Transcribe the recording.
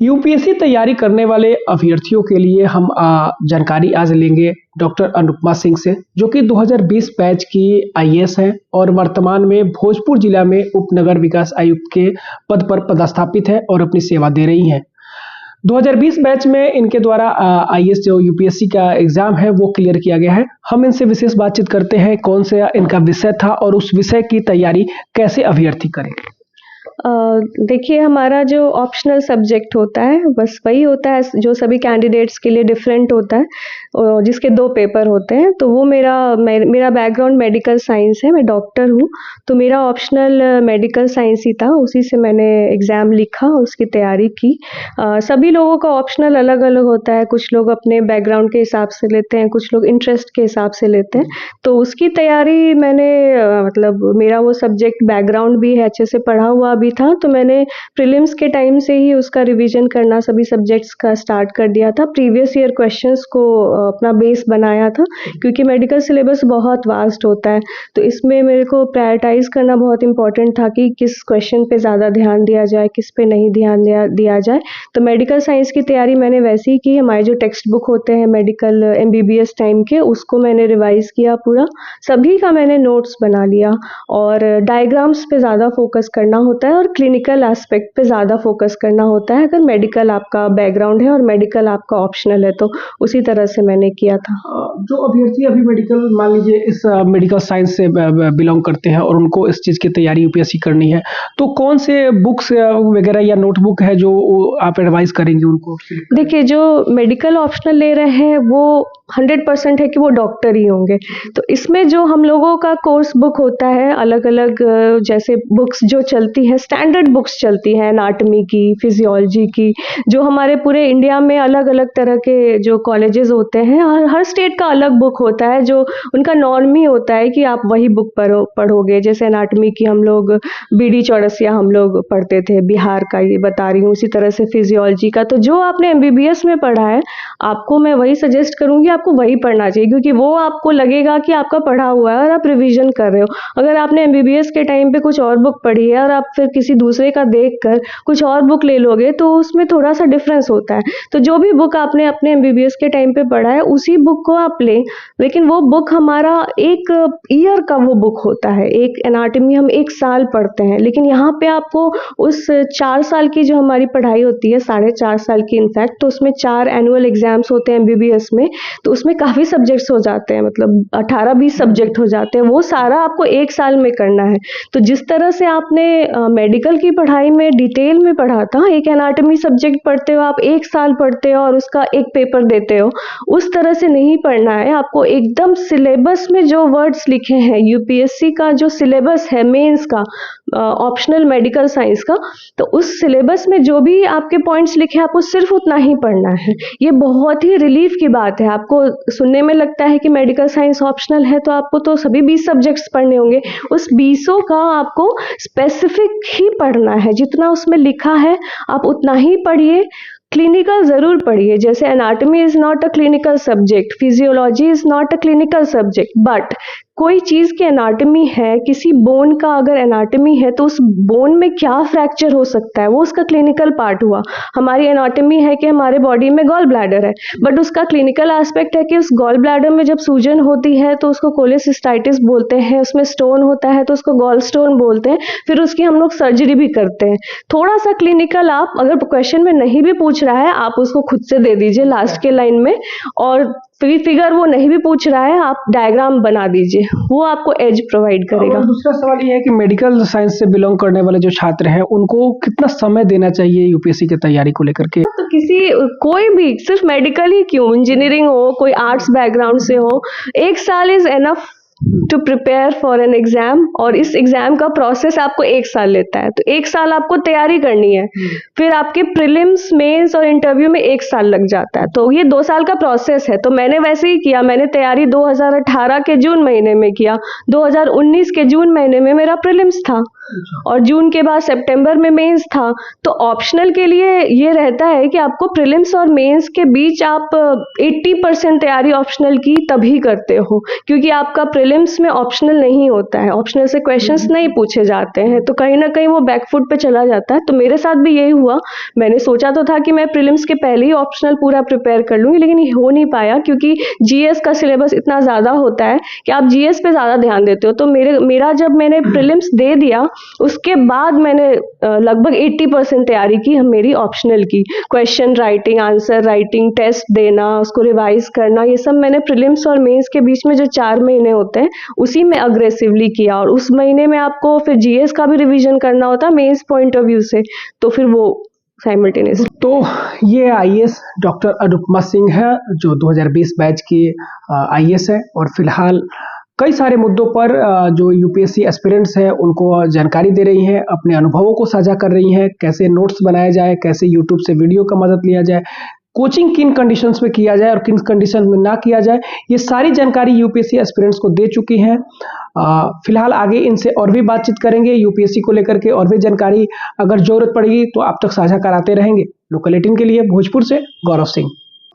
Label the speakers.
Speaker 1: UPSC तैयारी करने वाले अभ्यर्थियों के लिए हम जानकारी आज लेंगे डॉक्टर अनुपमा सिंह से, जो कि 2020 बैच की आईएएस हैं और वर्तमान में भोजपुर जिला में उप नगर विकास आयुक्त के पद पर पदस्थापित है और अपनी सेवा दे रही हैं। 2020 बैच में इनके द्वारा आईएएस जो यूपीएससी का एग्जाम है वो क्लियर किया गया है। हम इनसे विशेष बातचीत करते हैं कौन सा इनका विषय था और उस विषय की तैयारी कैसे अभ्यर्थी करें।
Speaker 2: देखिए, हमारा जो ऑप्शनल सब्जेक्ट होता है बस वही होता है जो सभी कैंडिडेट्स के लिए डिफरेंट होता है, जिसके 2 पेपर होते हैं। तो वो मेरा बैकग्राउंड मेडिकल साइंस है, मैं डॉक्टर हूँ, तो मेरा ऑप्शनल मेडिकल साइंस ही था। उसी से मैंने एग्ज़ाम लिखा, उसकी तैयारी की। सभी लोगों का ऑप्शनल अलग अलग होता है, कुछ लोग अपने बैकग्राउंड के हिसाब से लेते हैं, कुछ लोग इंटरेस्ट के हिसाब से लेते हैं। तो उसकी तैयारी मैंने मतलब मेरा वो सब्जेक्ट बैकग्राउंड भी है, अच्छे से पढ़ा हुआ भी था, तो मैंने प्रीलिम्स के टाइम से ही उसका रिवीजन करना सभी सब्जेक्ट्स का स्टार्ट कर दिया था। प्रीवियस ईयर क्वेश्चंस को अपना बेस बनाया था, क्योंकि मेडिकल सिलेबस बहुत वास्ट होता है, तो इसमें मेरे को प्रायोरिटाइज करना बहुत इंपॉर्टेंट था कि किस क्वेश्चन पे ज़्यादा ध्यान दिया जाए, किस पे नहीं ध्यान दिया जाए। तो मेडिकल साइंस की तैयारी मैंने वैसे ही की। हमारे जो टेक्स्ट बुक होते हैं मेडिकल एमबीबीएस टाइम के, उसको मैंने रिवाइज किया पूरा, सभी का मैंने नोट्स बना लिया, और डायग्राम्स पे ज़्यादा फोकस करना होता है और क्लिनिकल एस्पेक्ट पे ज़्यादा फोकस करना होता है अगर मेडिकल आपका बैकग्राउंड है और मेडिकल आपका ऑप्शनल है। तो उसी तरह से मैंने किया था।
Speaker 1: जो अभ्यर्थी अभी मेडिकल मान लीजिए इस मेडिकल साइंस से बिलोंग करते हैं और उनको इस चीज़ की तैयारी यूपीएससी करनी है, तो कौन से बुक्स वगैरह या नोटबुक है जो आप एडवाइस करेंगे उनको?
Speaker 2: देखिए, जो मेडिकल ऑप्शनल ले रहे हैं वो 100% है कि वो डॉक्टर ही होंगे। तो इसमें जो हम लोगों का कोर्स बुक होता है अलग अलग, जैसे बुक्स जो चलती हैं, स्टैंडर्ड बुक्स चलती हैं एनाटॉमी की, फिजियोलॉजी की, जो हमारे पूरे इंडिया में अलग अलग तरह के जो कॉलेजेस होते हैं, हर स्टेट का अलग बुक होता है, जो उनका नॉर्म ही होता है कि आप वही बुक पढ़ोगे। जैसे एनाटॉमी की हम लोग बीडी चौरसिया हम लोग पढ़ते थे, बिहार का ये बता रही हूँ। उसी तरह से फिजियोलॉजी का, तो जो आपने एमबीबीएस में पढ़ा है आपको मैं वही सजेस्ट करूंगी, आपको वही पढ़ना चाहिए, क्योंकि वो आपको लगेगा कि आपका पढ़ा हुआ है और आप रिवीजन कर रहे हो। अगर आपने एमबीबीएस के टाइम पे कुछ और बुक पढ़ी है और आप फिर किसी दूसरे का देखकर कुछ और बुक ले लोगे तो उसमें थोड़ा सा डिफरेंस होता है। तो जो भी बुक आपने अपने एमबीबीएस के टाइम पे पढ़ा है उसी बुक को आप लें, लेकिन वो बुक हमारा 1 ईयर का वो बुक होता है। एक एनाटॉमी हम 1 साल पढ़ते हैं, लेकिन यहाँ पे आपको उस 4 साल की जो हमारी पढ़ाई होती है, 4.5 साल की इनफैक्ट, तो उसमें 4 एनुअल एग्जाम्स होते हैं एमबीबीएस में, तो उसमें काफ़ी सब्जेक्ट्स हो जाते हैं, मतलब 18-20 सब्जेक्ट हो जाते हैं। वो सारा आपको 1 साल में करना है। तो जिस तरह से आपने मेडिकल की पढ़ाई में डिटेल में पढ़ा था, एक एनाटॉमी सब्जेक्ट पढ़ते हो आप 1 साल पढ़ते हो और उसका एक पेपर देते हो, उस तरह से नहीं पढ़ना है आपको। एकदम सिलेबस में जो वर्ड्स लिखे हैं, यूपीएससी का जो सिलेबस है मेंस का, ऑप्शनल मेडिकल साइंस का, तो उस सिलेबस में जो भी आपके पॉइंट्स लिखे हैं आपको सिर्फ उतना ही पढ़ना है। ये बहुत ही रिलीफ की बात है। आपको सुनने में लगता है कि मेडिकल साइंस ऑप्शनल है तो आपको तो सभी 20 सब्जेक्ट्स पढ़ने होंगे, उस 20 का आपको स्पेसिफिक ही पढ़ना है। जितना उसमें लिखा है आप उतना ही पढ़िए। क्लिनिकल ज़रूर पढ़िए, जैसे anatomy is not a clinical subject, physiology is not a clinical subject, but कोई चीज़ की एनाटॉमी है, किसी बोन का अगर एनाटॉमी है तो उस बोन में क्या फ्रैक्चर हो सकता है, वो उसका क्लिनिकल पार्ट हुआ। हमारी एनाटॉमी है कि हमारे बॉडी में गॉल ब्लैडर है, बट उसका क्लिनिकल एस्पेक्ट है कि उस गॉल ब्लैडर में जब सूजन होती है तो उसको कोलेसिस्टाइटिस बोलते हैं, उसमें स्टोन होता है तो उसको गॉल स्टोन बोलते हैं, फिर उसकी हम लोग सर्जरी भी करते हैं। थोड़ा सा क्लिनिकल आप अगर क्वेश्चन में नहीं भी पूछ रहा है आप उसको खुद से दे दीजिए लास्ट के लाइन में, और फिगर वो नहीं भी पूछ रहा है आप डायग्राम बना दीजिए, वो आपको एज प्रोवाइड करेगा।
Speaker 1: दूसरा सवाल ये है कि मेडिकल साइंस से बिलोंग करने वाले जो छात्र हैं उनको कितना समय देना चाहिए यूपीएससी की तैयारी को लेकर के?
Speaker 2: तो कोई भी, सिर्फ मेडिकल ही क्यों, इंजीनियरिंग हो, कोई आर्ट्स बैकग्राउंड से हो, 1 साल is enough to prepare for an exam, और इस एग्जाम का प्रोसेस आपको 1 साल लेता है। तो 1 साल आपको तैयारी करनी है, फिर आपके प्रीलिम्स, मेंस और इंटरव्यू में 1 साल लग जाता है, तो ये 2 साल का प्रोसेस है। तो मैंने वैसे ही किया, मैंने तैयारी 2018 के जून महीने में किया, 2019 के जून महीने में मेरा प्रीलिम्स था, और जून के बाद सितंबर में मेंस था। तो ऑप्शनल के लिए ये रहता है कि आपको प्रीलिम्स और मेंस के बीच आप 80% तैयारी ऑप्शनल की तभी करते हो, क्योंकि आपका प्रीलिम्स में ऑप्शनल नहीं होता है, ऑप्शनल से क्वेश्चंस नहीं पूछे जाते हैं, तो कहीं ना कहीं वो बैकफुट पे चला जाता है। तो मेरे साथ भी यही हुआ। मैंने सोचा तो था कि मैं प्रीलिम्स के पहले ही ऑप्शनल पूरा प्रिपेयर कर लूंगी, लेकिन ये हो नहीं पाया क्योंकि जीएस का सिलेबस इतना ज़्यादा होता है कि आप जीएस पे ज़्यादा ध्यान देते हो। तो मेरा जब मैंने प्रीलिम्स दे दिया उसके बाद मैंने लगभग 80% तैयारी की मेरी ऑप्शनल की। Question writing, answer writing, test देना, उसको रिवाइज करना, ये सब मैंने प्रीलिम्स और मेंस के बीच में जो 4 महीने होते हैं उसी में अग्रेसिवली किया। और उस महीने में आपको फिर जीएस का भी रिवीजन करना होता है मेंस पॉइंट ऑफ व्यू से, तो फिर वो साइमल्टेनियस।
Speaker 1: तो ये आईएएस डॉक्टर अनुपमा सिंह है जो 2020 बैच की आईएएस है और फिलहाल कई सारे मुद्दों पर जो यूपीएससी एस्पिरेंट्स हैं उनको जानकारी दे रही हैं, अपने अनुभवों को साझा कर रही हैं, कैसे नोट्स बनाया जाए, कैसे यूट्यूब से वीडियो का मदद लिया जाए, कोचिंग किन कंडीशंस में किया जाए और किन कंडीशन में ना किया जाए, ये सारी जानकारी यूपीएससी एस्पिरेंट्स को दे चुकी हैं। फिलहाल आगे इनसे और भी बातचीत करेंगे यूपीएससी को लेकर के, और भी जानकारी अगर जरूरत पड़ेगी तो आप तक साझा कराते रहेंगे। लोकल 18 के लिए भोजपुर से गौरव सिंह।